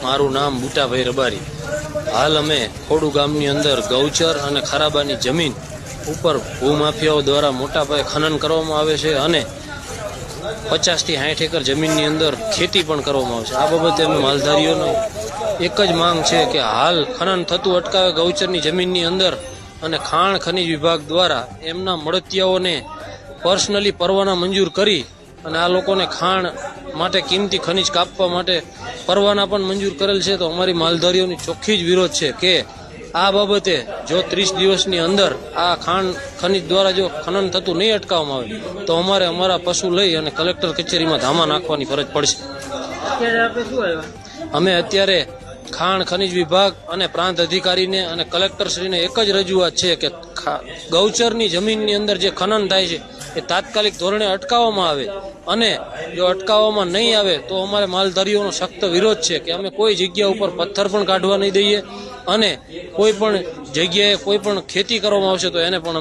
મારું નામ બુટાભાઈ રબારી। હાલ અમે ખોડુ ગામની અંદર ગૌચર અને ખરાબાની જમીન ઉપર ભૂમાફિયાઓ દ્વારા મોટા પાયે ખનન કરવામાં આવે છે અને 50 થી 60 એકર જમીનની અંદર ખેતી પણ કરવામાં આવે છે। આ બાબતે અમે માલધારીઓનો એક જ માંગ છે કે હાલ ખનન થતું અટકાવે ગૌચરની જમીનની અંદર અને ખાણ ખનીજ વિભાગ દ્વારા એમના મળતિયાઓને પર્સનલી પરવાના મંજૂર કરી અને આ લોકોને ખાણ માટે કિંમતી ખનીજ કાપવા માટે પરવાના પણ મંજૂર કરેલ છે। તો અમારી માલધારીઓની ચોખ્ખી જ વિરોધ છે કે આ બાબતે જો 30 દિવસની અંદર આ ખાણ ખનીજ દ્વારા જો ખનન થતું નહીં અટકાવવામાં આવે તો અમારે અમારા પશુ લઈ અને કલેક્ટર કચેરીમાં ધામા નાખવાની ફરજ પડશે। અમે અત્યારે ખાણ ખનીજ વિભાગ અને પ્રાંત અધિકારીને અને કલેક્ટરશ્રીને એક જ રજૂઆત છે કે ગૌચરની જમીનની અંદર જે ખનન થાય છે એ તાત્કાલિક ધોરણે અટકાવવામાં આવે અને જો અટકાવવામાં નહીં આવે તો અમારે માલધારીઓનો સખ્ત વિરોધ છે કે અમે કોઈ જગ્યા ઉપર પથ્થર પણ કાઢવા નહીં દઈએ અને કોઈ પણ જગ્યાએ કોઈ પણ ખેતી કરવામાં આવશે તો એને પણ